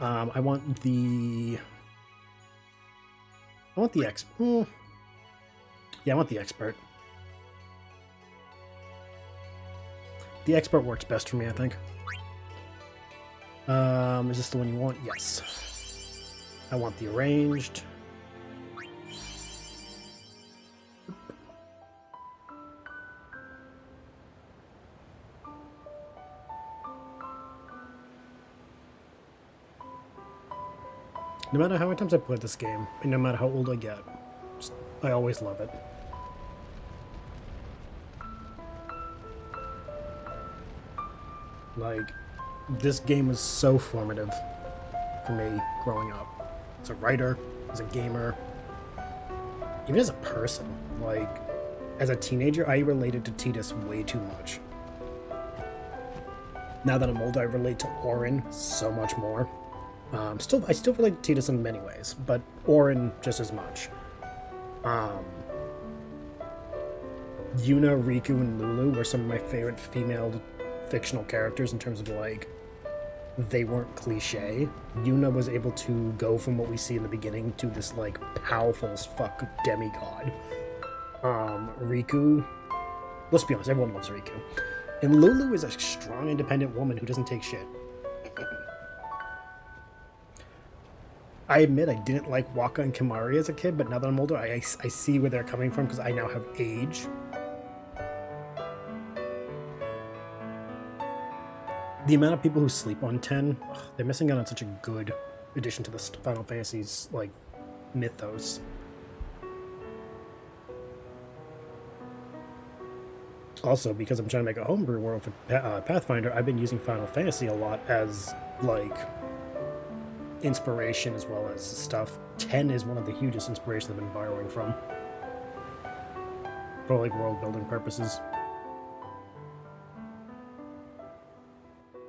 I want the expert. Yeah, I want the expert. The expert works best for me, I think. Is this the one you want? Yes. I want the arranged. No matter how many times I play this game, and no matter how old I get, I always love it. Like, this game was so formative for me growing up. As a writer, as a gamer, even as a person. Like, as a teenager, I related to Tidus way too much. Now that I'm older, I relate to Auron so much more. I still relate to Tidus in many ways, but Auron just as much. Yuna, Riku, and Lulu were some of my favorite female fictional characters in terms of, like, they weren't cliche. Yuna was able to go from what we see in the beginning to this, like, powerful as fuck demigod. Riku, let's be honest, everyone loves Riku. And Lulu is a strong, independent woman who doesn't take shit. I admit I didn't like Waka and Kimari as a kid, but now that I'm older, I see where they're coming from because I now have age. The amount of people who sleep on 10, they're missing out on such a good addition to the Final Fantasy's, like, mythos. Also, because I'm trying to make a homebrew world for Pathfinder, I've been using Final Fantasy a lot as, like, inspiration as well as stuff. 10 is one of the hugest inspirations I've been borrowing from. For, like, world building purposes.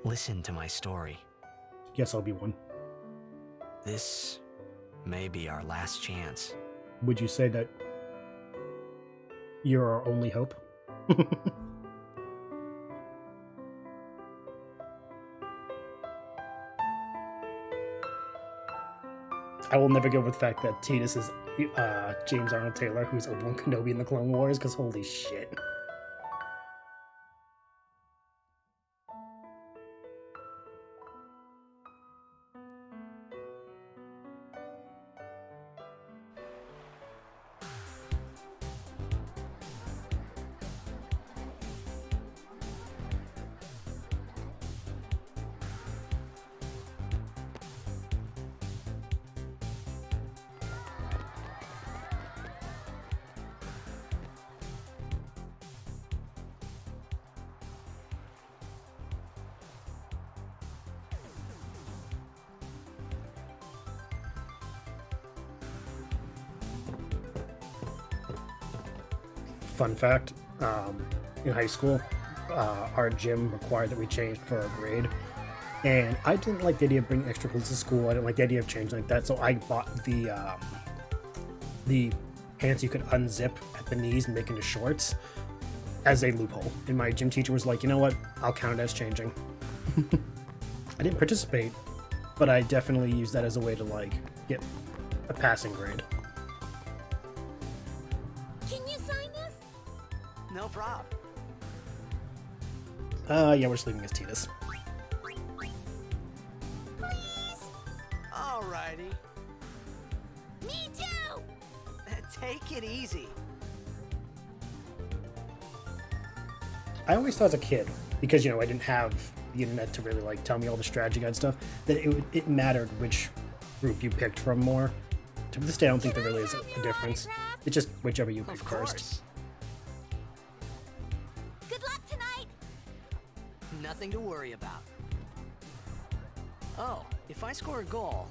Listen to my story. Yes, Obi-Wan. This may be our last chance. Would you say that you're our only hope? I will never get over the fact that Tidus is James Arnold Taylor, who's Obi-Wan Kenobi in the Clone Wars, because holy shit. Fun fact, in high school, our gym required that we changed for our grade. And I didn't like the idea of bringing extra clothes to school. I didn't like the idea of changing like that. So I bought the pants you could unzip at the knees and make into shorts as a loophole. And my gym teacher was like, you know what? I'll count it as changing. I didn't participate, but I definitely used that as a way to, like, get a passing grade. No problem. Yeah, we're just leaving as Tidus. Please? Alrighty. Me too! Take it easy. I always thought as a kid, because, you know, I didn't have the internet to really, like, tell me all the strategy guide stuff, that it mattered which group you picked from more. To this day, I don't think there really is a difference. It's just whichever you pick first. Good luck tonight! Nothing to worry about. Oh, if I score a goal...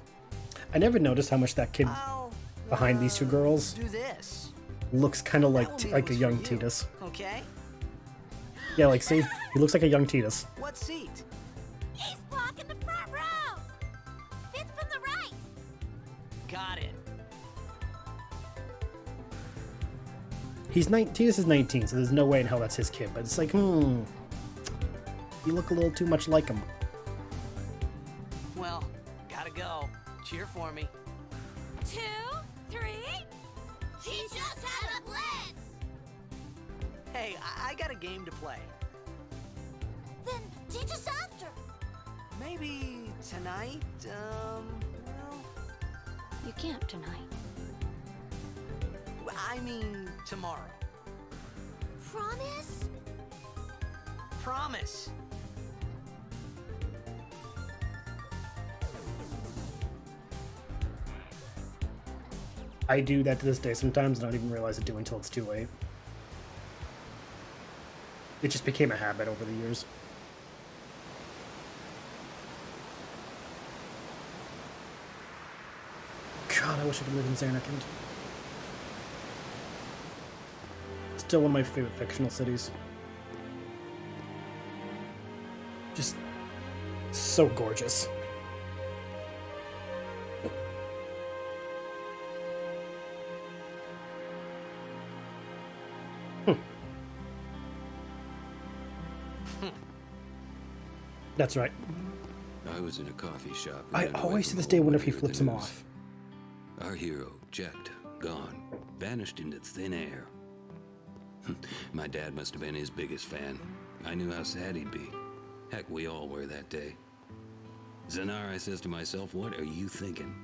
I never noticed how much that kid I'll, behind these two girls do this. looks kind of like That a will be young for you, Tidus. Okay? Yeah, like, see? He looks like a young Tidus. What seat? He's blocking the front row! Fifth from the right! Got it. Tidus is 19, so there's no way in hell that's his kid, but it's like, you look a little too much like him. Well, gotta gotta go. Cheer for me. 2, 3. Teach us how to blitz! Hey, I got a game to play. Then teach us after. Maybe tonight, well, You can't tonight. I mean tomorrow. Promise? Promise. I do that to this day sometimes and I don't even realize I do until it's too late. It just became a habit over the years. God, I wish I could live in Xanarkand. Still one of my favorite fictional cities. Just so gorgeous. That's right. I was in a coffee shop. I and always to from this home day wonder when if he I heard flips the him news. off. Our hero, Jet, gone, vanished into thin air. My dad must have been his biggest fan. I knew how sad he'd be. Heck, we all were that day. Zanar, I says to myself, what are you thinking?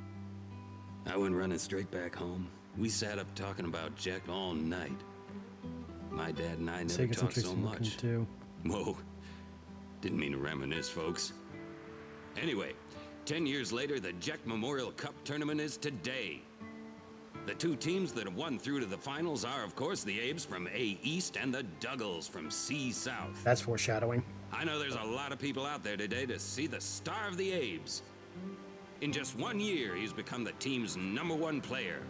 I went running straight back home. We sat up talking about Jet all night. My dad and I never Sega talked Centric's so looking much. too. Whoa. Didn't mean to reminisce, folks. Anyway, 10 years later, the Jack Memorial Cup tournament is today. The two teams that have won through to the finals are, of course, the Abes from A East and the Duggles from C South. That's foreshadowing. I know there's a lot of people out there today to see the star of the Abes. In just 1 year, he's become the team's #1 player.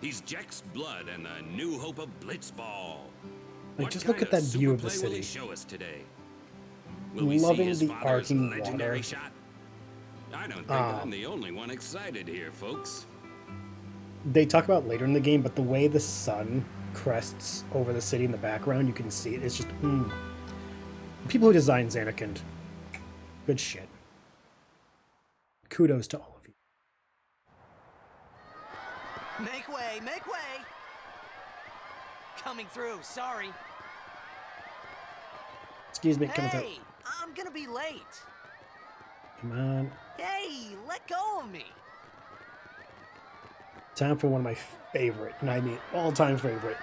He's Jack's blood and the new hope of blitzball. Like, What just look kind at that view super of the play will he city. show us today? Will we see Loving his the father's arcing legendary water. shot? I don't think Ah. I'm the only one excited here, folks. They talk about later in the game, but the way the sun crests over the city in the background, you can see it. It's just, People who designed Xanarkand, good shit. Kudos to all of you. Make way, make way! Coming through, sorry. Excuse me, coming through. Hey, I'm gonna be late. Come on. Hey, let go of me. Time for one of my favorite, and I mean all-time favorite,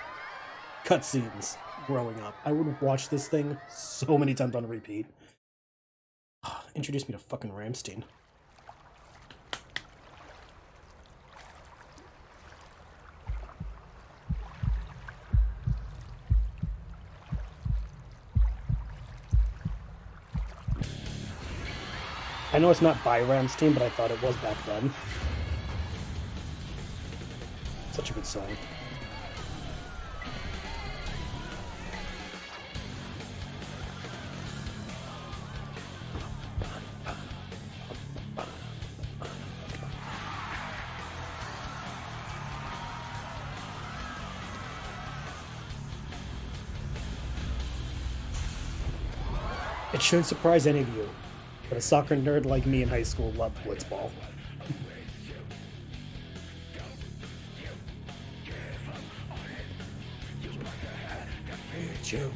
cutscenes growing up. I would watch this thing so many times on repeat. Introduce me to fucking Ramstein. I know it's not by Ramstein, but I thought it was back then. Such a good song. It shouldn't surprise any of you, but a soccer nerd like me in high school loved blitzball. Joe.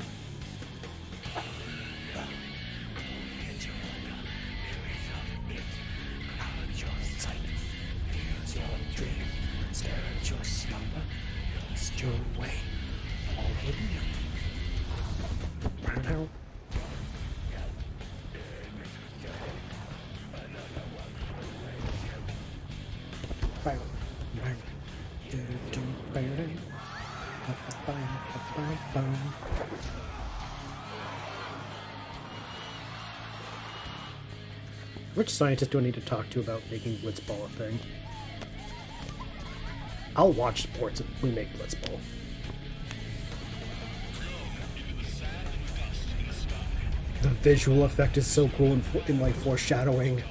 Which scientist do I need to talk to about making blitzball a thing? I'll watch sports if we make blitzball. The visual effect is so cool in like foreshadowing.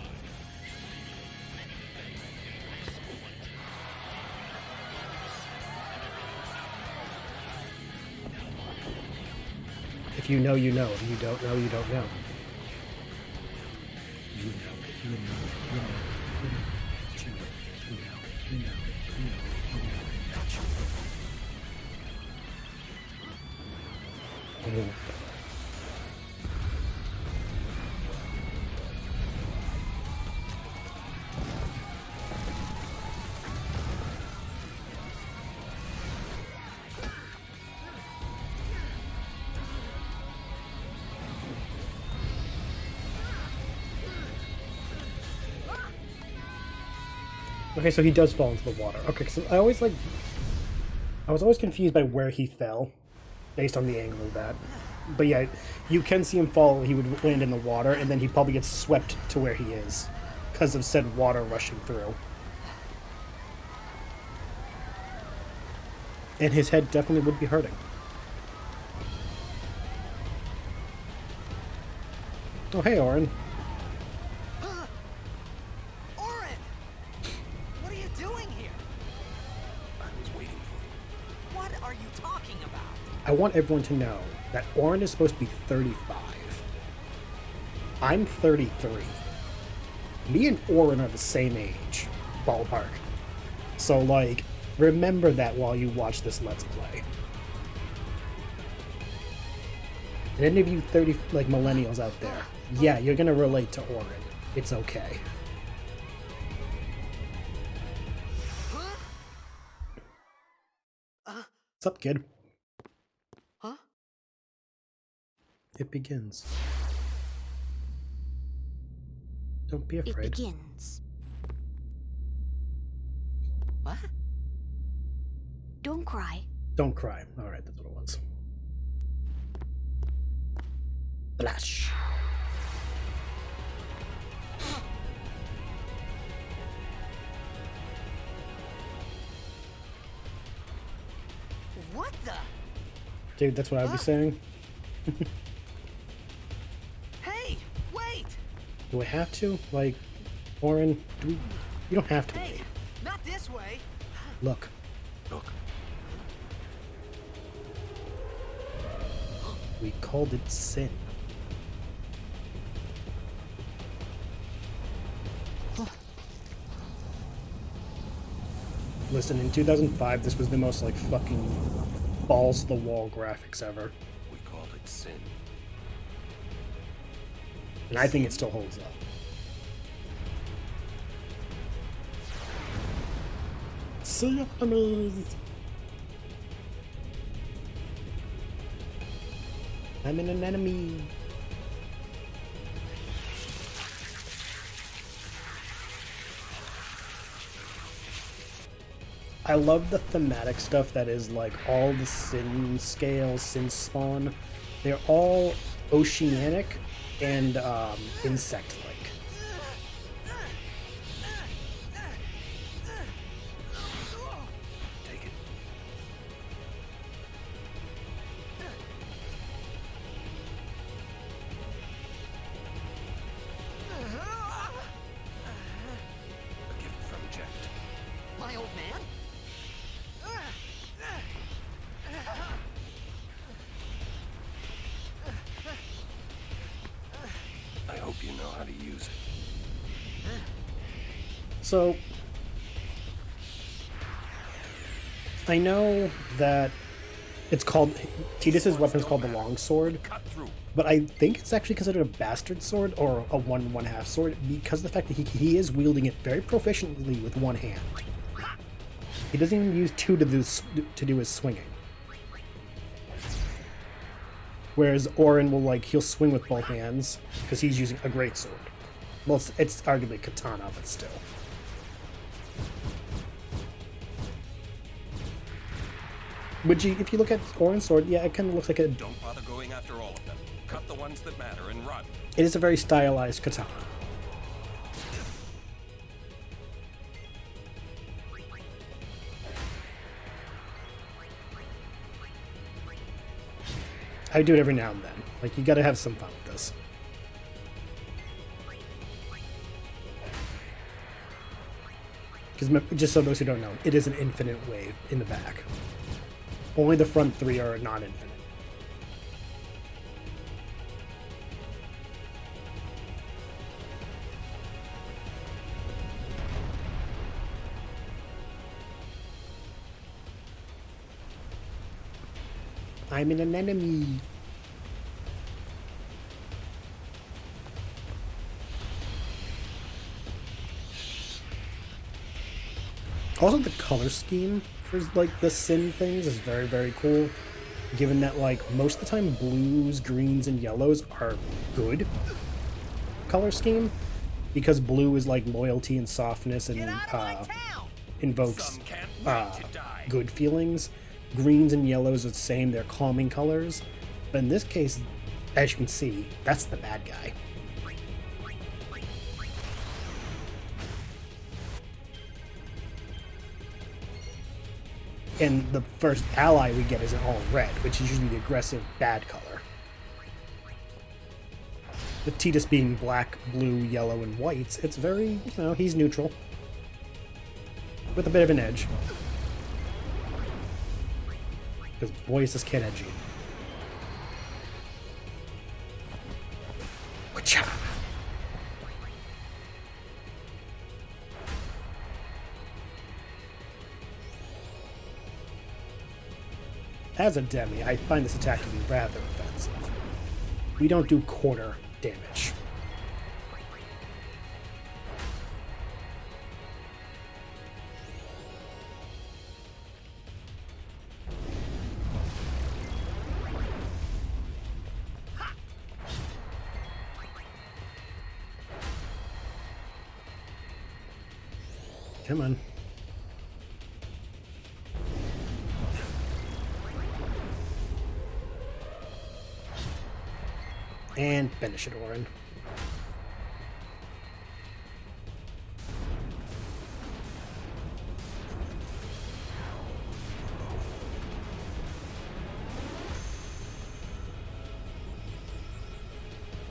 If you know, you know. If you don't know, you don't know. You know, you know, you know. Okay, so he does fall into the water. Okay, so I was always confused by where he fell, based on the angle of that. But yeah, you can see him fall. He would land in the water, and then he probably gets swept to where he is, because of said water rushing through. And his head definitely would be hurting. Oh, hey, Orin. I want everyone to know that Orin is supposed to be 35. I'm 33. Me and Orin are the same age, ballpark. So, like, remember that while you watch this Let's Play. And any of you 30, like, millennials out there, yeah, you're gonna relate to Orin. It's okay. What's up, kid? It begins. Don't be afraid. It begins. What? Don't cry. Don't cry. Alright, that's what it was. Splash. What the? Dude, that's what I'd be saying. Hey, wait! Do I have to? Like, Orin, you don't have to. Hey, not this way. Look. Look. We called it sin. Listen, in 2005, this was the most, like, fucking balls-to-the-wall graphics ever. We called it sin. And I think it still holds up. See you, enemies! I'm an enemy. I love the thematic stuff that is like all the sin scales, sin spawn. They're all oceanic and insect-like. Take it. A gift from Jet. My old man? I hope you know how to use it. So, I know that it's called, Tidus' weapon is called the longsword, Cut through. but I think it's actually considered a bastard sword or a 1/1/2 sword because of the fact that he is wielding it very proficiently with one hand. He doesn't even use two to do his swinging. Whereas Orin will, like, he'll swing with both hands because he's using a great sword. Well, it's arguably katana, but still. Which, if you look at Orin's sword, yeah, it kind of looks like Don't bother going after all of them. Cut the ones that matter and run. it is a very stylized katana. I do it every now and then. Like, you gotta have some fun with this. Because, just so those who don't know, it is an infinite wave in the back. Only the front three are non-infinite. I'm an anemone. Also, the color scheme for like the sin things is very, very cool. Given that like most of the time blues, greens, and yellows are good color scheme, because blue is like loyalty and softness and invokes good feelings. Greens and yellows are the same; they're calming colors. But in this case, as you can see, that's the bad guy. And the first ally we get is an all red, which is usually the aggressive bad color. With Tidus being black, blue, yellow, and whites, it's very, he's neutral. With a bit of an edge. Because boy, is this kid edgy. Wacha! As a demi, I find this attack to be rather offensive. We don't do quarter damage. Come on. And finish it, Orin.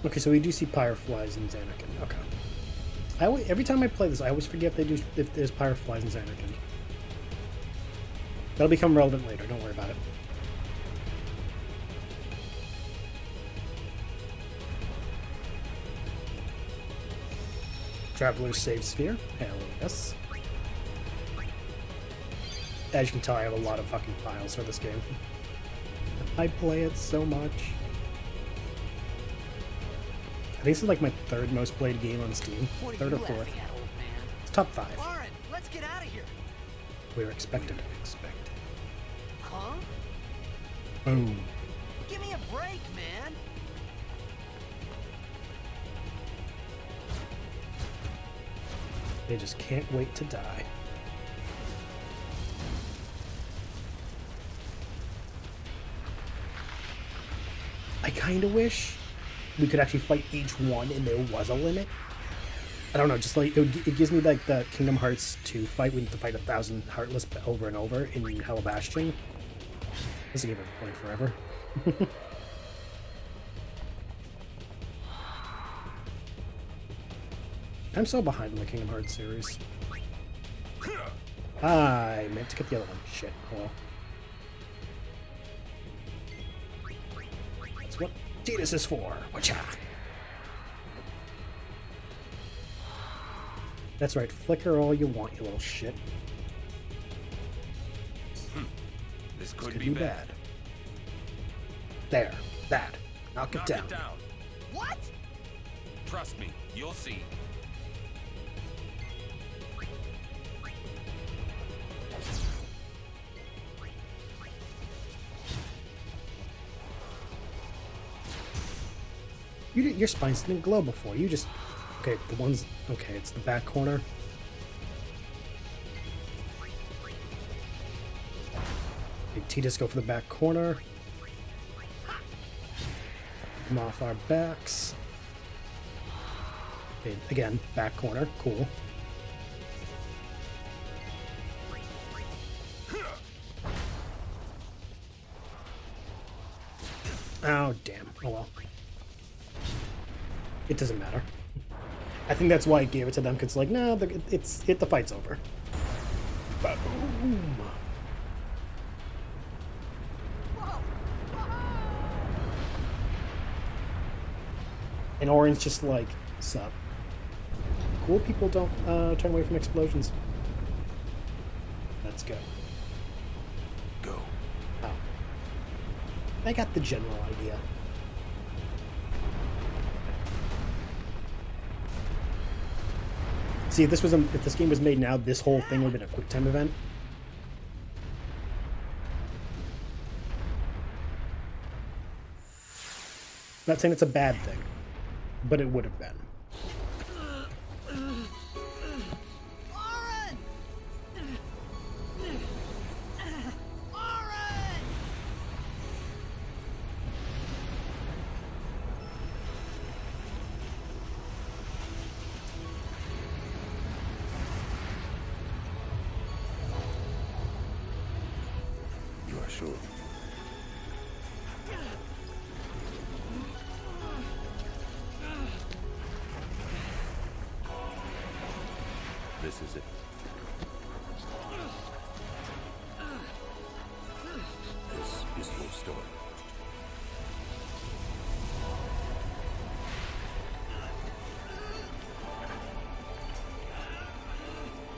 Okay, so we do see Pyreflies in Xanarkand. Okay. Every time I play this, I always forget if there's Pyreflies in Xanarkand. That'll become relevant later, don't worry about it. Traveler's Save Sphere. Hell yes. As you can tell, I have a lot of fucking files for this game. I play it so much. I think this is like my third most played game on Steam. Third or fourth. It's top 5. Lauren, let's get out of here. We were expected. Huh? Boom. Give me a break, man. They just can't wait to die. I kind of wish we could actually fight each one and there was a limit. I don't know, just like, it gives me like the Kingdom Hearts 2 fight when you have to fight 1,000 Heartless over and over in Hell Bastion. This game will play forever. I'm so behind in the Kingdom Hearts series. I meant to get the other one. Shit. Well. That's what Tidus is for. Wacha! That's right. Flicker all you want, you little shit. This could be bad. There. That. Knock it down. What? Trust me, you'll see. Your spines didn't glow before. You just... Okay, the ones... Okay, it's the back corner. Okay, Tidus go for the back corner. Come off our backs. Okay, again, back corner. Cool. Oh, damn. Oh well. It doesn't matter. I think that's why I gave it to them, because like, no, the fight's over. Boom. And Orin's just like, sup. Cool people don't turn away from explosions. Let's go. Go. Oh. I got the general idea. See, if this game was made now, this whole thing would have been a quick time event. Not saying it's a bad thing, but it would have been. Oren! Oren! You are sure? This is it. This is your story.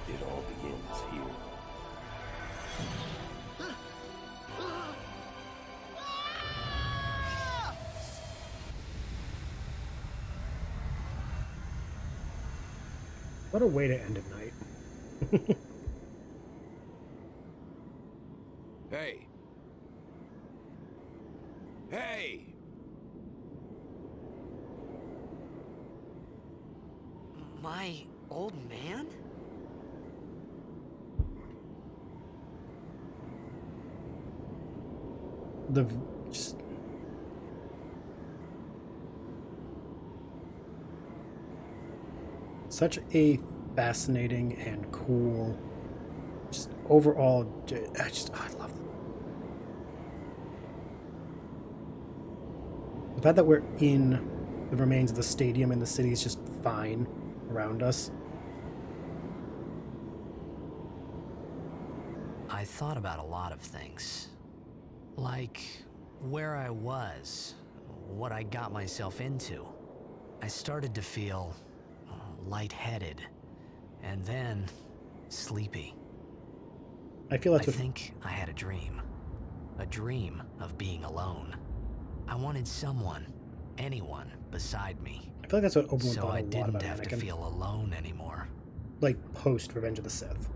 It all begins here. What a way to end a night. Hey! Hey! My old man? Just such a fascinating and cool, just overall, I love it. The fact that we're in the remains of the stadium and the city is just fine around us. I thought about a lot of things. Like where I was, what I got myself into. I started to feel lightheaded, and then sleepy. I feel that's I what think I had a dream of being alone. I wanted someone, anyone beside me, I feel like that's what Obi-Wan so thought I a lot didn't about have to Anakin. feel alone anymore. Like post Revenge of the Sith.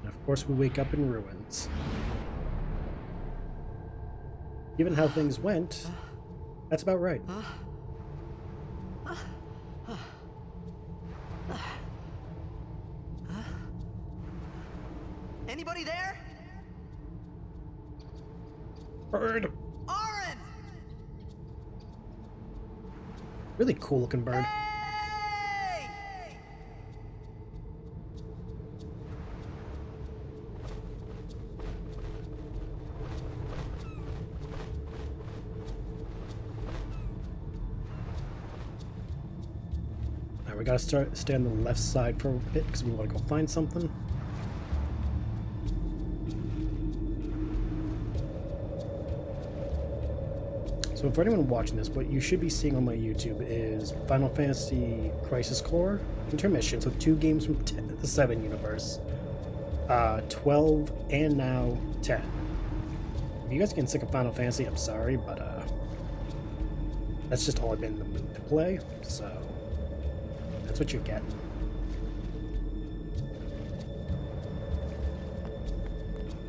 And of course, we wake up in ruins. Given how things went, that's about right. Anybody there? Bird! Oren! Really cool looking bird. Hey! Alright, we gotta stay on the left side for a bit because we want to go find something. So for anyone watching this, what you should be seeing on my YouTube is Final Fantasy Crisis Core Intermission, so 2 games from the 7 universe, 12 and now 10. If you guys are getting sick of Final Fantasy, I'm sorry, but that's just all I've been in the mood to play, so that's what you're getting.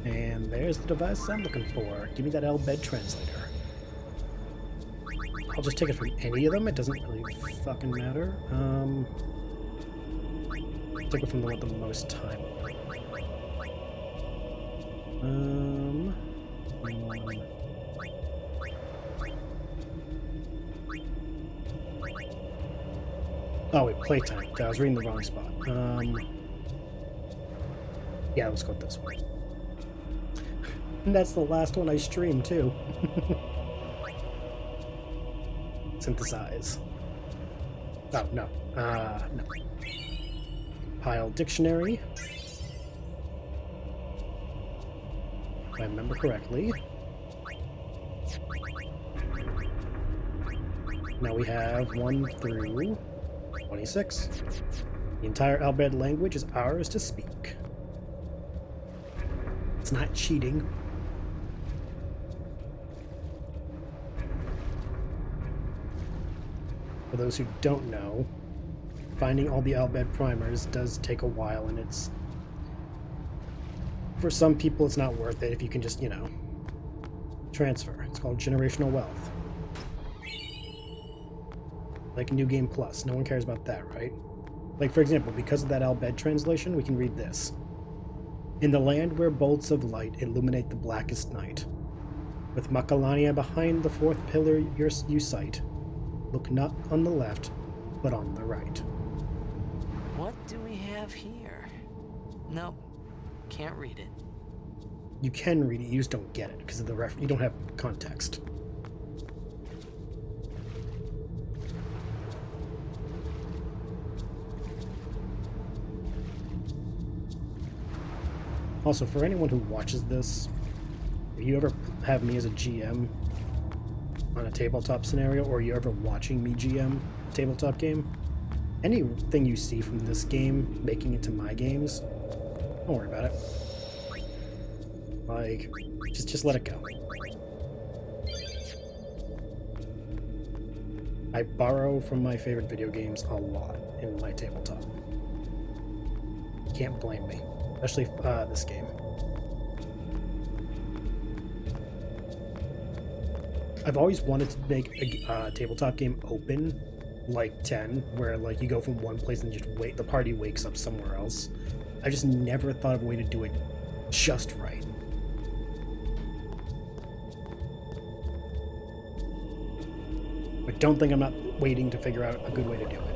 And there's the device I'm looking for. Give me that L bed translator. I'll just take it from any of them. It doesn't really fucking matter. Take it from the one with the most time. Oh wait, playtime. I was reading the wrong spot. Yeah, let's go with this one. And that's the last one I streamed too. Synthesize. Oh, no. No. Compile dictionary. If I remember correctly. Now we have 1 through 26. The entire Albed language is ours to speak. It's not cheating. For those who don't know, finding all the Albed primers does take a while, and it's... For some people, it's not worth it if you can just, you know, transfer. It's called generational wealth. Like New Game Plus. No one cares about that, right? Like, for example, because of that Albed translation, we can read this. In the land where bolts of light illuminate the blackest night, with Makalania behind the fourth pillar you sight, look not on the left, but on the right. What do we have here? Nope, can't read it. You can read it, you just don't get it, because of the you don't have context. Also, for anyone who watches this, if you ever have me as a GM on a tabletop scenario, or you're ever watching me GM a tabletop game, anything you see from this game making it to my games, don't worry about it. Like, just let it go. I borrow from my favorite video games a lot in my tabletop. You can't blame me. Especially this game. I've always wanted to make a tabletop game open, like 10, where like you go from one place and just wait. The party wakes up somewhere else. I just never thought of a way to do it just right. But don't think I'm not waiting to figure out a good way to do it.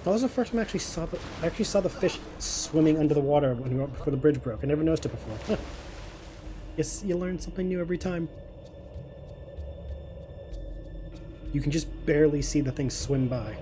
That was the first time I actually saw the fish swimming under the water when we went before the bridge broke. I never noticed it before. Yes, you learn something new every time. You can just barely see the thing swim by.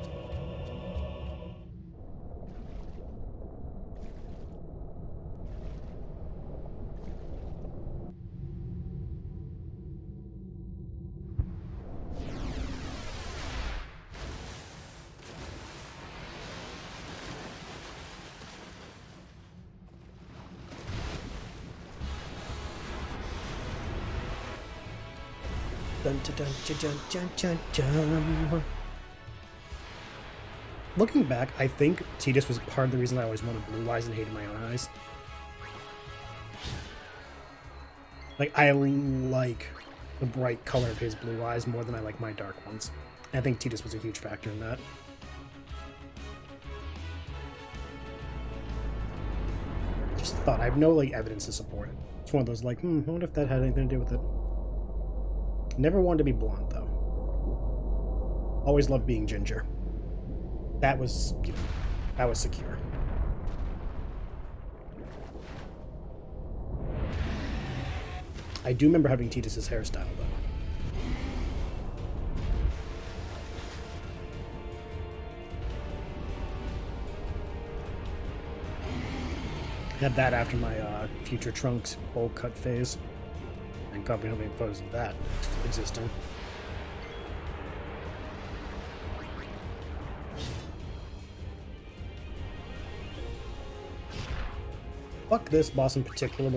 Dun, dun, dun, dun, dun, dun, dun, dun. Looking back, I think Tidus was part of the reason I always wanted blue eyes and hated my own eyes. Like, I like the bright color of his blue eyes more than I like my dark ones. And I think Tidus was a huge factor in that. Just thought, I have no like evidence to support it. It's one of those like, I wonder if that had anything to do with it. Never wanted to be blonde, though. Always loved being ginger. That was, you know, that was secure. I do remember having Tidus' hairstyle, though. Had that after my Future Trunks bowl cut phase. And God, we don't have any photos of that existing. Fuck this boss in particular,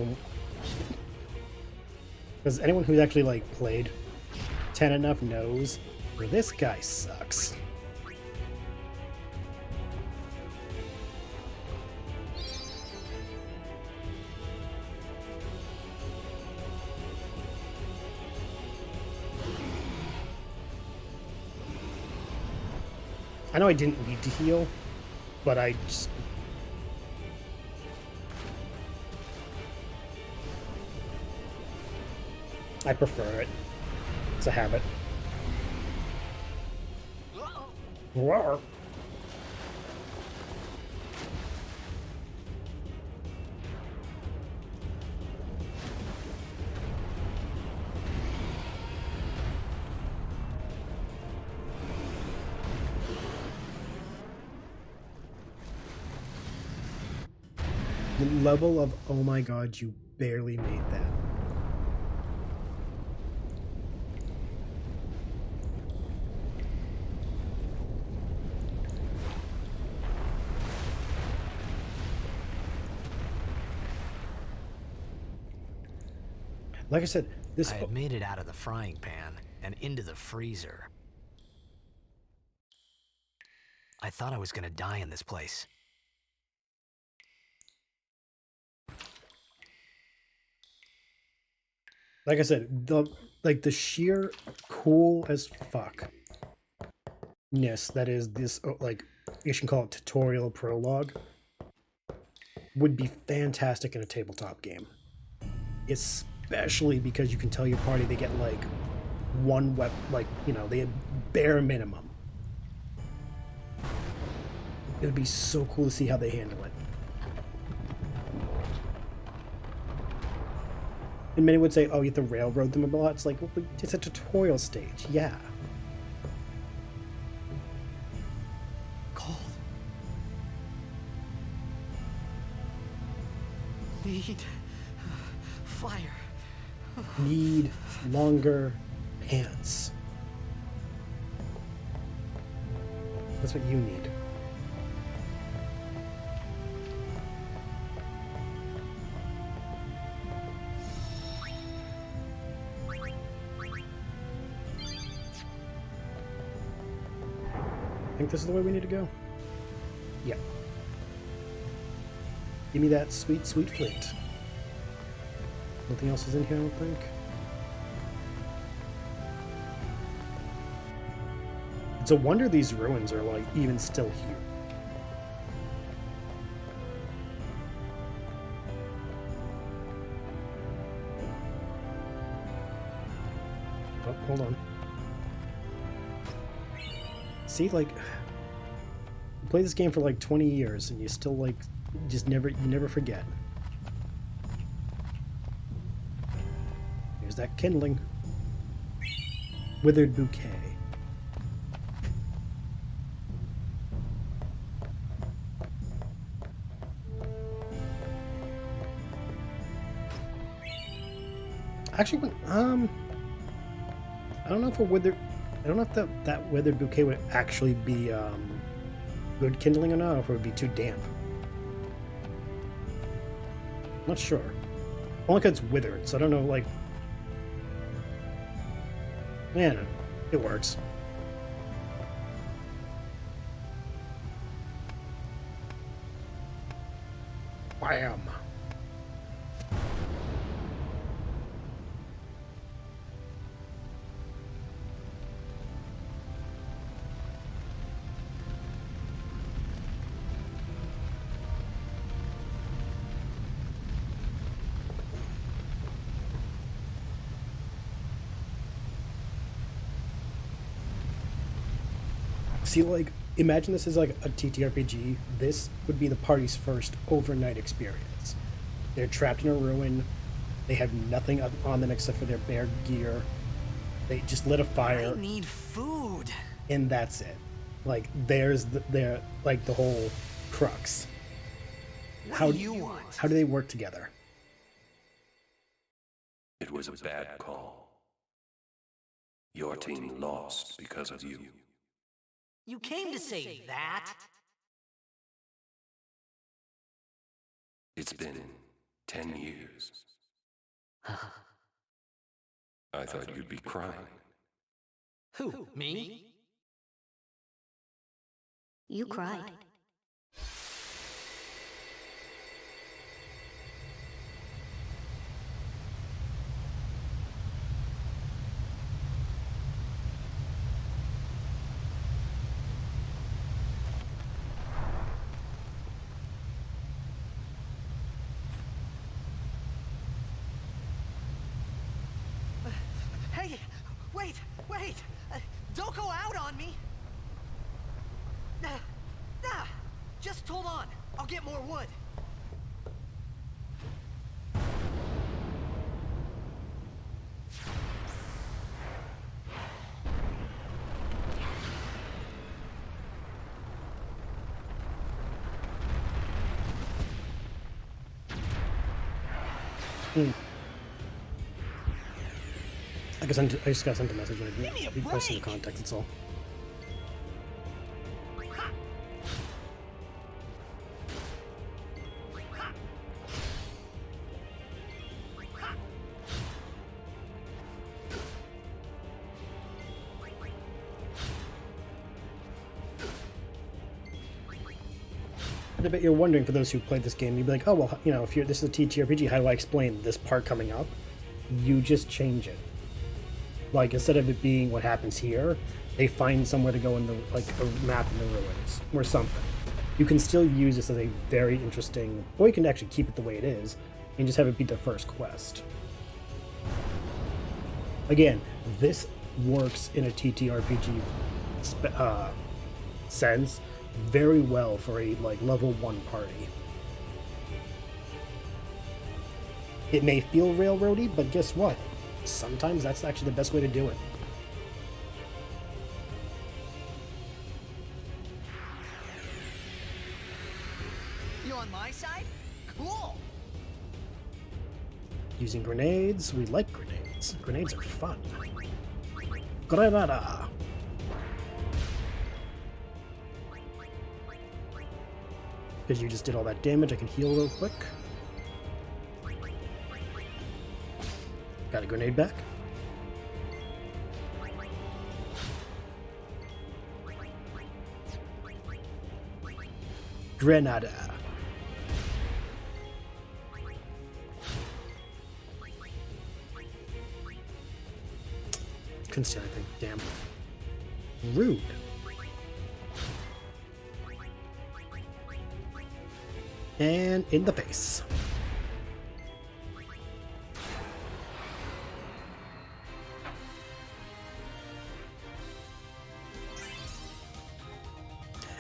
because anyone who's actually like played 10 enough knows this guy sucks. I know I didn't need to heal, but I just... I prefer it. It's a habit. Roar. The level of, oh my god, you barely made that. Like I said, this I had made it out of the frying pan and into the freezer. I thought I was gonna die in this place. like I said, the sheer cool as fuckness that is this like you can call it tutorial prologue would be fantastic in a tabletop game. Especially because you can tell your party they get like one weapon, like, you know, they have bare minimum. It would be so cool to see how they handle it. And many would say, oh, you have to railroad them a lot. It's like, well, it's a tutorial stage. Yeah. Cold. Need fire. Need longer pants. That's what you need. I think this is the way we need to go. Yeah. Give me that sweet, sweet flint. Nothing else is in here, I don't think. It's a wonder these ruins are, like, even still here. Oh, hold on. See, like, you play this game for like 20 years and you still, like, you never forget. Here's that kindling. Withered bouquet. Actually, I don't know if I don't know if that withered bouquet would actually be good kindling or not, or if it would be too damp. Not sure. Only because it's withered, so I don't know, like... Yeah, no, it works. Bam! See, like, imagine this is like a TTRPG. This would be the party's first overnight experience. They're trapped in a ruin. They have nothing on them except for their bare gear. They just lit a fire. I need food. And that's it. Like, there's their like the whole crux. What do you want? How do they work together? It was a bad call. Your team lost because of you. You came to say that? It's been 10 years. I thought you'd be crying. Who? Me? You cried. Hey, wait! Don't go out on me! Just hold on. I'll get more wood. I just got sent a message. I didn't read the rest of the context. That's all. And I bet you're wondering, for those who played this game, you'd be like, oh, well, you know, if this is a TTRPG, how do I explain this part coming up? You just change it. Like, instead of it being what happens here, they find somewhere to go in the, like, a map in the ruins, or something. You can still use this as a very interesting, or you can actually keep it the way it is, and just have it be the first quest. Again, this works in a TTRPG sense very well for a like level 1 party. It may feel railroady, but guess what? Sometimes that's actually the best way to do it. You on my side? Cool. Using grenades, we like grenades. Grenades are fun. Grenada! Because you just did all that damage, I can heal real quick. Got a grenade back. Grenada. Couldn't see anything. Damn. Rude. And in the face.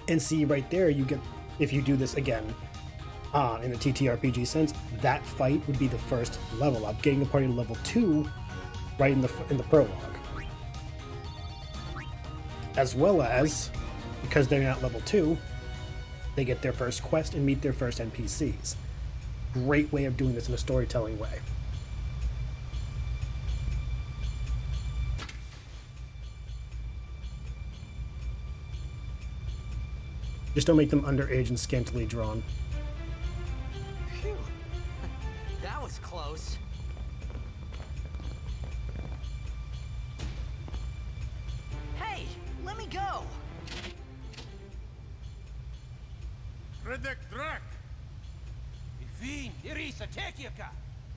And see right there, you get, if you do this again, in a TTRPG sense, that fight would be the first level up, getting the party to level 2 right in the prologue. As well as, because they're not level 2, they get their first quest and meet their first NPCs. Great way of doing this in a storytelling way. Just don't make them underage and scantily drawn. Phew. That was close. Hey, let me go.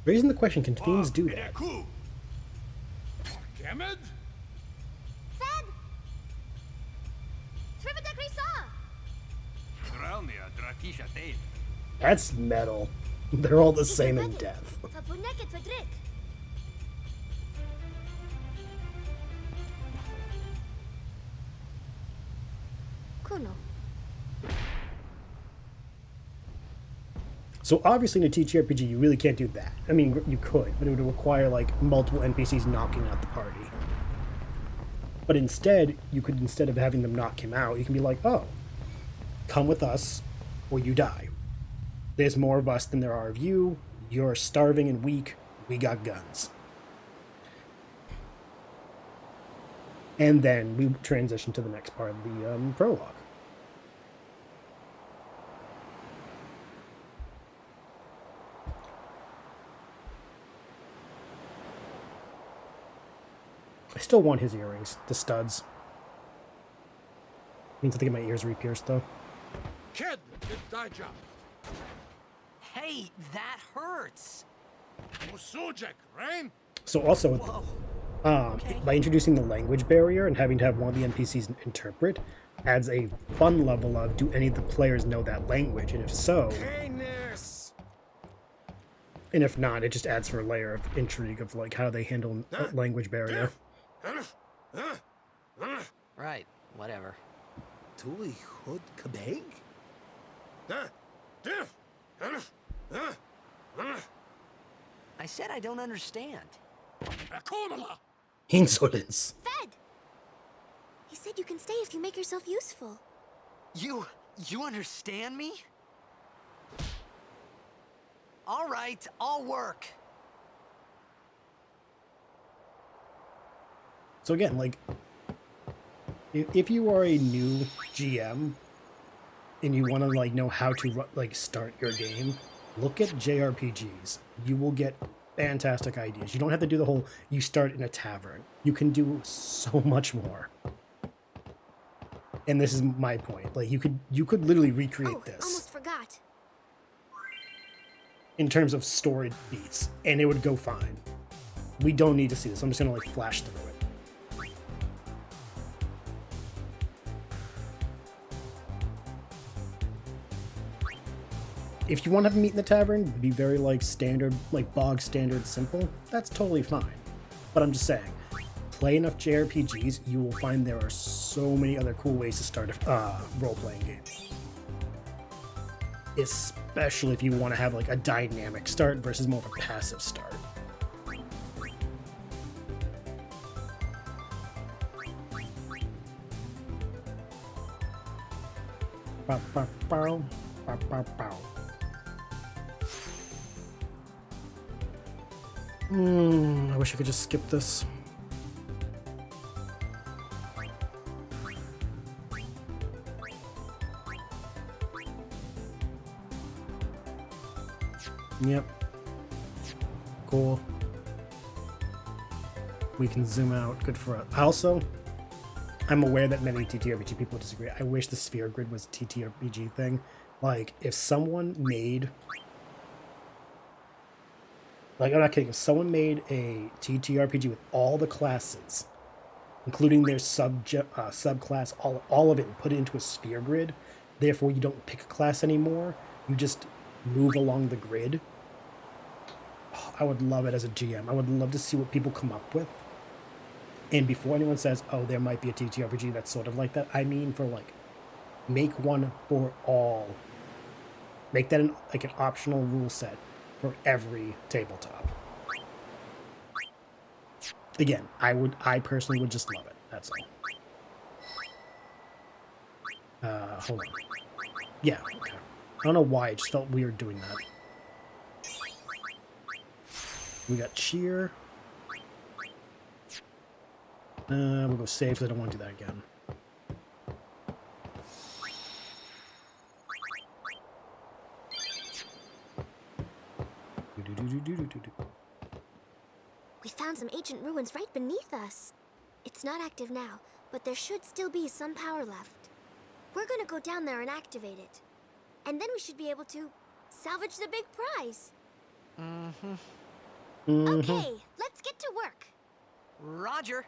Raising the question, can fiends do that? Fed! Trivida Grisa! That's metal. They're all the same in depth. Tapuneket Fedrik! Kuno. So obviously in a TTRPG, you really can't do that. I mean, you could, but it would require like multiple NPCs knocking out the party. But instead, you could, instead of having them knock him out, you can be like, oh, come with us or you die. There's more of us than there are of you. You're starving and weak. We got guns. And then we transition to the next part of the prologue. I still want his earrings, the studs. Means I think my ears re-pierced though. Kid, it's thy job. Hey, that hurts. Musujek, right? So also, Whoa. by introducing the language barrier and having to have one of the NPCs interpret, adds a fun level of, do any of the players know that language? And if so, and if not, it just adds for a layer of intrigue of like how they handle a language barrier. Right, whatever. Tuli Hood Kabeg? I said I don't understand. Insolence. Fed! He said you can stay if you make yourself useful. You understand me? All right, I'll work. So again, like, if you are a new GM and you want to like know how to like start your game, look at JRPGs. You will get fantastic ideas. You don't have to do the whole you start in a tavern. You can do so much more. And this is my point. Like you could literally recreate this. Almost forgot. in terms of story beats, and it would go fine. We don't need to see this. I'm just gonna like flash through it. If you want to have a meet in the tavern, be very like standard, like bog standard simple, that's totally fine. But I'm just saying, play enough JRPGs, you will find there are so many other cool ways to start a role-playing game. Especially if you want to have like a dynamic start versus more of a passive start. Bow, bow, bow, bow, bow, bow. I wish I could just skip this. Yep. Cool. We can zoom out. Good for us. Also, I'm aware that many TTRPG people disagree. I wish the sphere grid was a TTRPG thing. Like, if someone made... Like, I'm not kidding. If someone made a TTRPG with all the classes, including their subclass, all of it, and put it into a sphere grid, therefore you don't pick a class anymore, you just move along the grid. Oh, I would love it as a GM. I would love to see what people come up with. And before anyone says, oh, there might be a TTRPG that's sort of like that, I mean for, like, make one for all. Make that like an optional rule set for every tabletop. Again, I personally would just love it. That's all. Hold on. Yeah, okay. I don't know why, it just felt weird doing that. We got cheer. We'll go save because I don't want to do that again. We found some ancient ruins right beneath us. It's not active now, but there should still be some power left. We're gonna go down there and activate it. And then we should be able to salvage the big prize. Okay, let's get to work. Roger.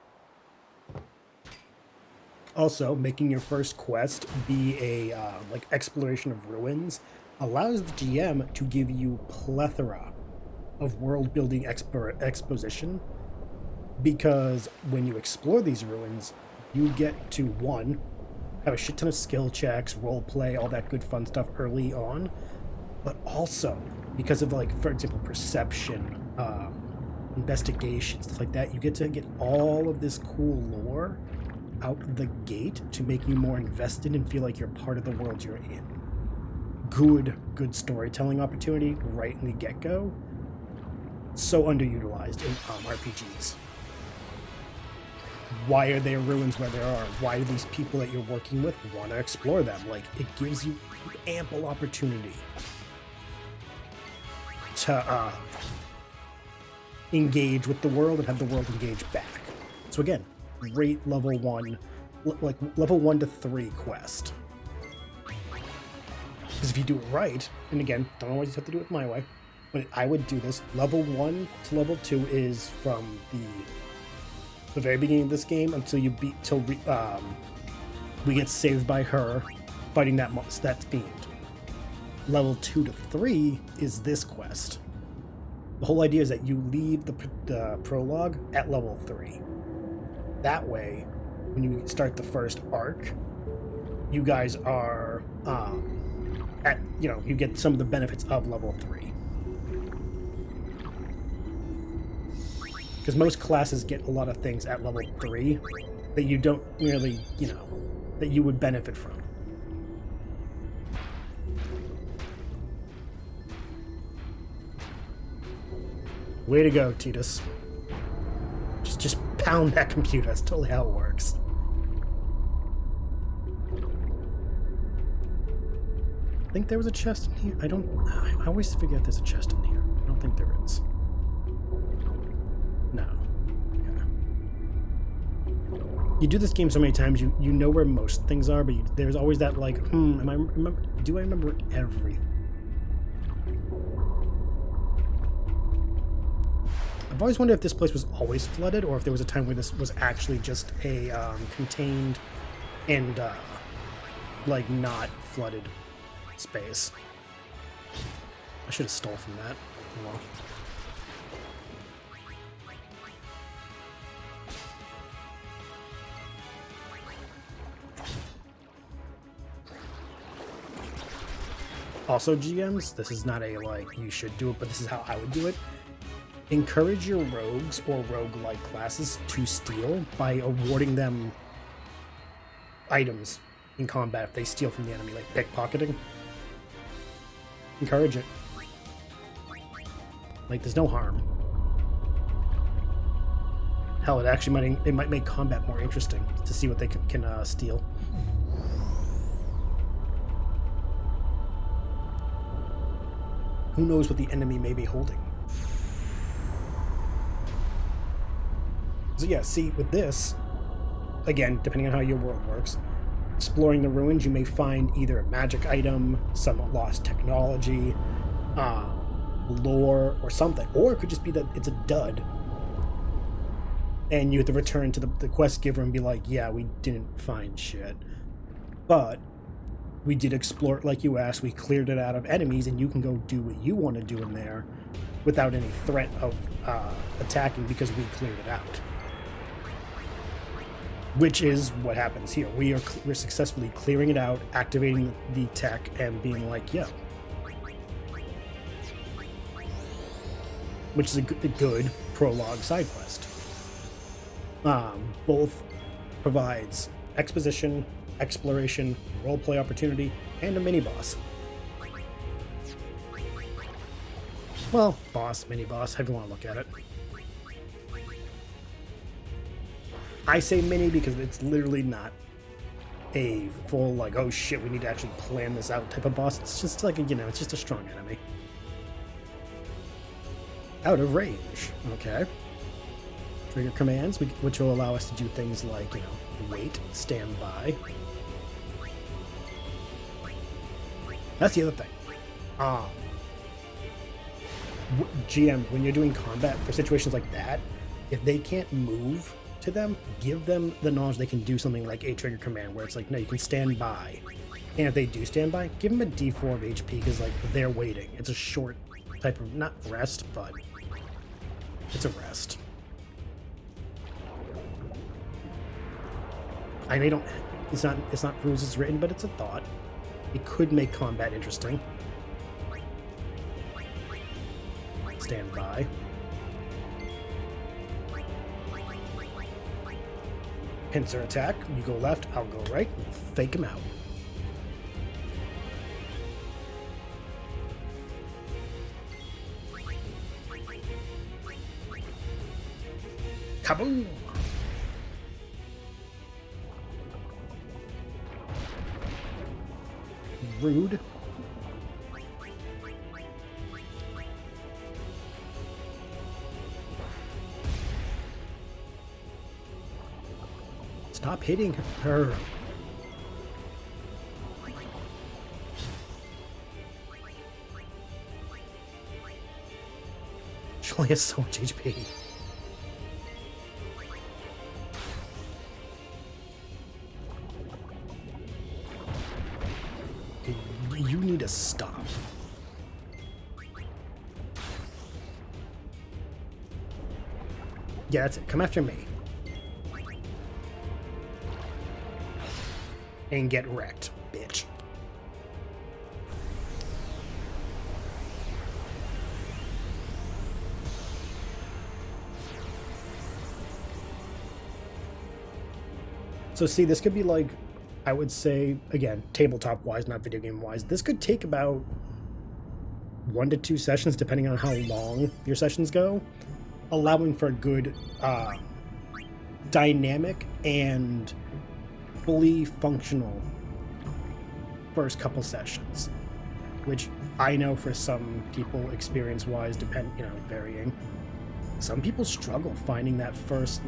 Also, making your first quest be a like exploration of ruins allows the GM to give you plethora of world-building exposition, because when you explore these ruins, you get to, one, have a shit ton of skill checks, role play, all that good fun stuff early on, but also because of, like, for example, perception, investigation, stuff like that, you get to get all of this cool lore out the gate to make you more invested and feel like you're part of the world you're in. Good storytelling opportunity right in the get-go. So underutilized in RPGs. Why are there ruins where there are? Why do these people that you're working with want to explore them? Like, it gives you ample opportunity to engage with the world and have the world engage back. So again, great level 1, like level 1 to 3 quest. Because if you do it right, and again, don't always have to do it my way, but I would do this. Level 1 to level 2 is from the very beginning of this game until you beat we get saved by her fighting that fiend. Level 2 to 3 is this quest. The whole idea is that you leave the prologue at level 3. That way, when you start the first arc, you guys are you get some of the benefits of level 3. Because most classes get a lot of things at level 3 that you don't really, that you would benefit from. Way to go, Tidus. Just pound that computer. That's totally how it works. I think there was a chest in here. I always forget there's a chest in here. I don't think there is. No. Okay. You do this game so many times, you know where most things are, but there's always that like, do I remember everything? I've always wondered if this place was always flooded, or if there was a time where this was actually just a contained and like not flooded space. I should have stole from that. Well. Also, GMs, this is not a like you should do it, but this is how I would do it. Encourage your rogues or rogue-like classes to steal by awarding them items in combat if they steal from the enemy, like pickpocketing. Encourage it. Like, there's no harm. Hell, it might make combat more interesting to see what they can steal. Who knows what the enemy may be holding? So yeah, see, with this, again, depending on how your world works, exploring the ruins, you may find either a magic item, some lost technology, lore, or something. Or it could just be that it's a dud, and you have to return to the quest giver and be like, yeah, we didn't find shit. But we did explore it like you asked, we cleared it out of enemies, and you can go do what you want to do in there without any threat of attacking because we cleared it out. Which is what happens here. We're successfully clearing it out, activating the tech, and being like, yo. Which is a good prologue side quest. Both provides exposition, exploration, roleplay opportunity, and a mini-boss. Well, boss, mini-boss, however you want to look at it. I say mini because it's literally not a full, like, oh shit, we need to actually plan this out type of boss. It's just like, it's just a strong enemy. Out of range. Okay. Trigger commands, which will allow us to do things like, wait, stand by. That's the other thing. GM, when you're doing combat for situations like that, if they can't move to them, give them the knowledge they can do something like a trigger command where it's like, no, you can stand by. And if they do stand by, give them a D4 of HP because, like, they're waiting. It's a short type of, not rest, but it's a rest. I know it's not rules as written, but it's a thought. It could make combat interesting. Stand by. Pincer attack. You go left, I'll go right. We'll fake him out. Kaboom! Rude. Stop hitting her. She only has so much HP. You need to stop. Yeah, that's it. Come after me. And get wrecked, bitch. So see, this could be like, I would say, again, tabletop-wise, not video game-wise, this could take about 1 to 2 sessions, depending on how long your sessions go, allowing for a good dynamic and fully functional first couple sessions, which I know for some people, experience-wise, varying. Some people struggle finding that first,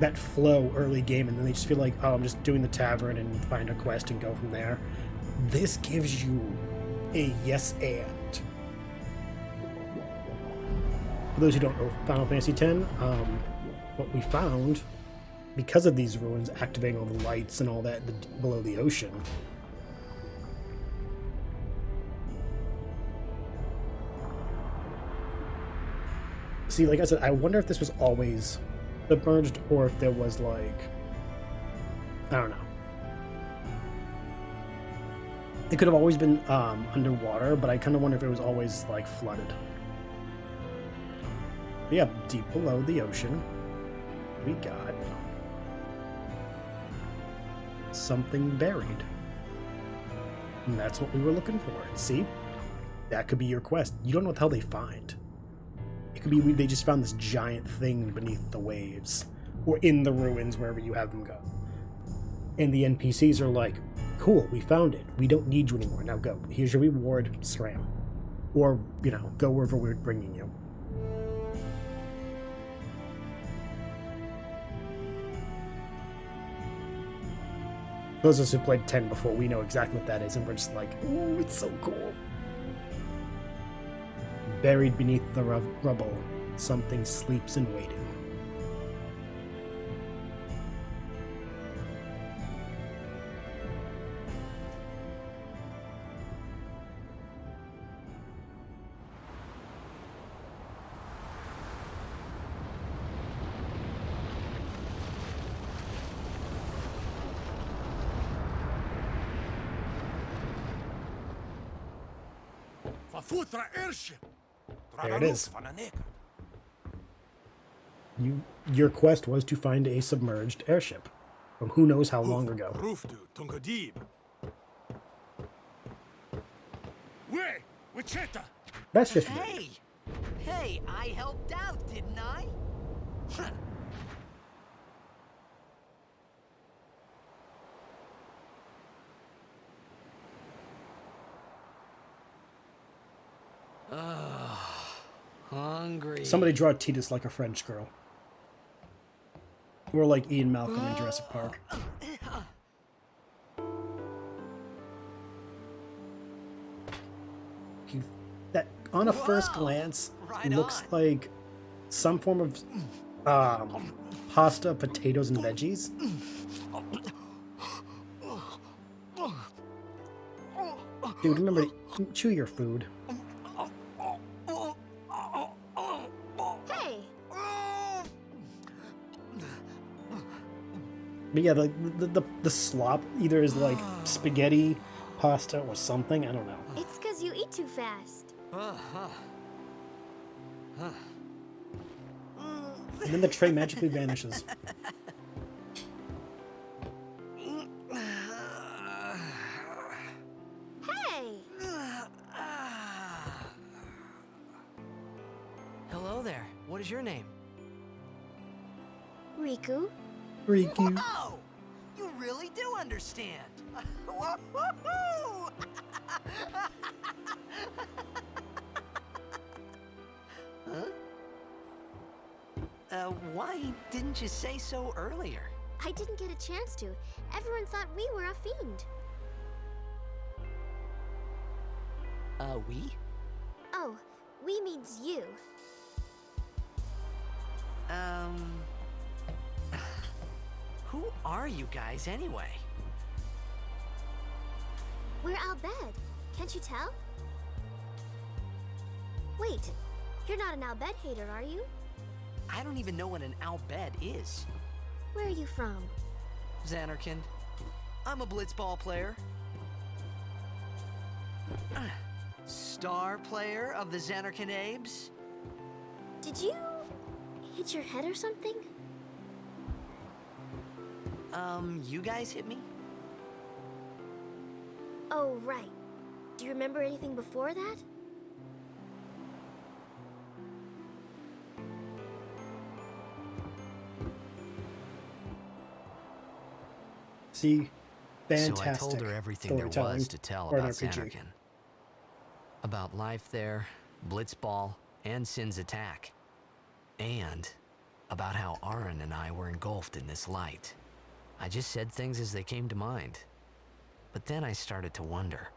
that flow early game, and then they just feel like, oh, I'm just doing the tavern and find a quest and go from there. This gives you a yes and. For those who don't know Final Fantasy X, what we found, because of these ruins activating all the lights and all that below the ocean, see, like I said, I wonder if this was always submerged or if there was like, I don't know. It could have always been underwater, but I kind of wonder if it was always like flooded. But yeah, deep below the ocean, we got something buried. And that's what we were looking for. See? That could be your quest. You don't know what the hell they find. It could be they just found this giant thing beneath the waves or in the ruins, wherever you have them go. And the NPCs are like, cool, we found it. We don't need you anymore. Now go. Here's your reward. Scram. Or, you know, go wherever we're bringing you. Those of us who played 10 before, we know exactly what that is, and we're just like, ooh, it's so cool. Buried beneath the rubble, something sleeps in waiting. Fafutra airship. There it is. Your quest was to find a submerged airship from who knows how long ago. That's just Hey! Hey, I helped out, didn't I? Hungry. Somebody draw Tidus like a French girl. Or like Ian Malcolm in Jurassic Park. That, on a first glance, looks like some form of pasta, potatoes, and veggies. Dude, remember to chew your food. Hey! But yeah, the slop either is like spaghetti, pasta, or something. I don't know. It's because you eat too fast. And then the tray magically vanishes. Hey! Hello there. What is your name? Riku? Riku. Oh! You really do understand. Woo-hoo-hoo! Why didn't you say so earlier? I didn't get a chance to. Everyone thought we were a fiend. We? Oh, we means you. Who are you guys anyway? We're Al Bhed. Can't you tell? Wait, you're not an Al Bhed hater, are you? I don't even know what an Albed is. Where are you from? Xanarkand. I'm a blitzball player. Star player of the Xanarkand Abes. Did you hit your head or something? You guys hit me? Oh, right. Do you remember anything before that? See, fantastic. So I told her everything there was to tell for an about RPG. Xanarkand. About life there, blitzball, and Sin's attack. And about how Aaron and I were engulfed in this light. I just said things as they came to mind. But then I started to wonder.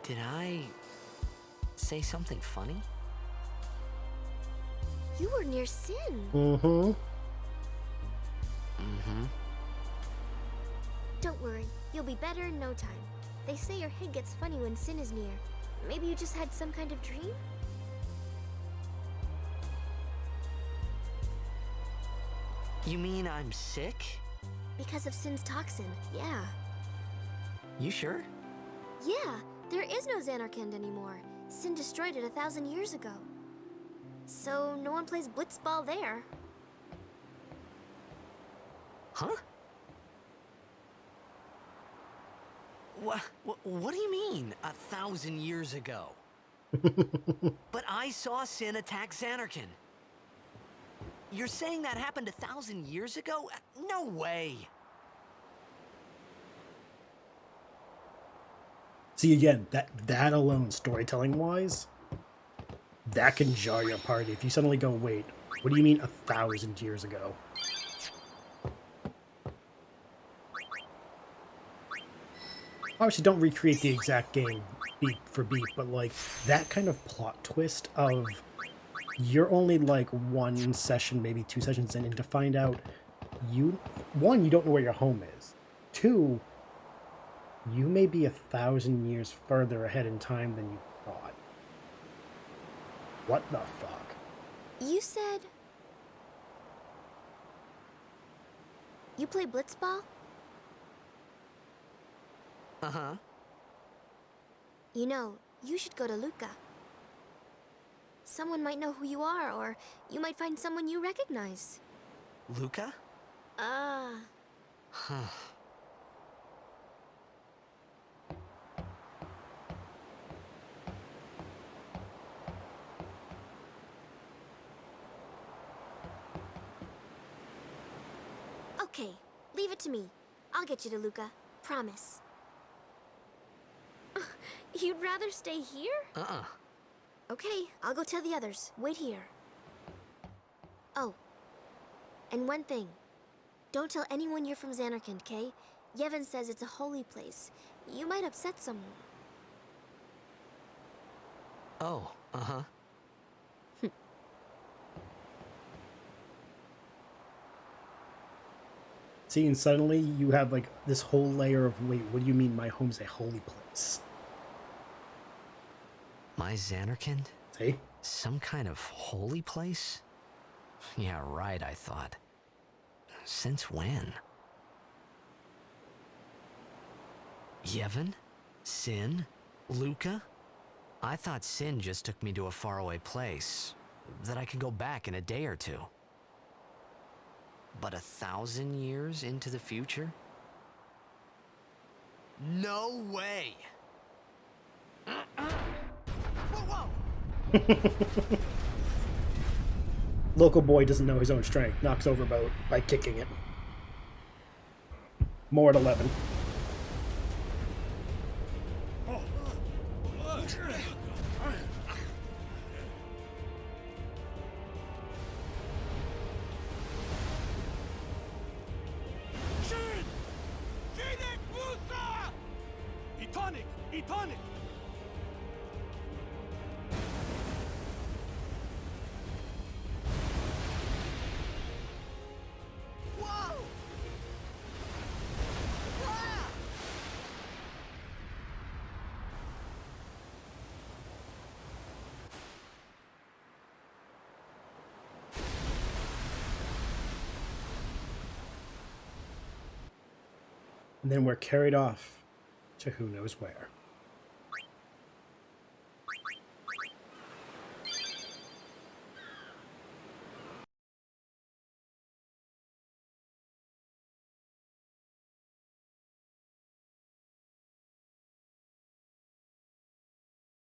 Did I say something funny? You were near Sin. Mm-hmm. Mm-hmm. Don't worry, you'll be better in no time. They say your head gets funny when Sin is near. Maybe you just had some kind of dream? You mean I'm sick? Because of Sin's toxin, yeah. You sure? Yeah, there is no Xanarkand anymore. Sin destroyed it 1,000 years ago. So no one plays blitzball there. Huh? What do you mean, 1,000 years ago? But I saw Sin attack Xanarkand. You're saying that happened 1,000 years ago? No way! See, again, that alone, storytelling-wise, that can jar your party. If you suddenly go, wait, what do you mean 1,000 years ago? Obviously, don't recreate the exact game beat for beat, but, like, that kind of plot twist of you're only, like, one session, maybe 2 sessions in, and to find out, one, you don't know where your home is. 2, you may be 1,000 years further ahead in time than you thought. What the fuck? You said... You play blitzball? Uh-huh. You know, you should go to Luca. Someone might know who you are, or you might find someone you recognize. Luca? Huh. Okay, leave it to me. I'll get you to Luca. Promise. You'd rather stay here? Uh-uh. Okay, I'll go tell the others. Wait here. Oh, and one thing. Don't tell anyone you're from Xanarkand, okay? Yevon says it's a holy place. You might upset someone. Oh, uh-huh. See, and suddenly you have, like, this whole layer of, wait, what do you mean my home's a holy place? My Xanarkand? See? Some kind of holy place? Yeah, right, I thought. Since when? Yevon? Sin? Luca? I thought Sin just took me to a faraway place, that I could go back in a day or two. But 1,000 years into the future? No way! Whoa! Local boy doesn't know his own strength. Knocks over boat by kicking it. More at 11. Etonic! Whoa! Ah! And then we're carried off to who knows where.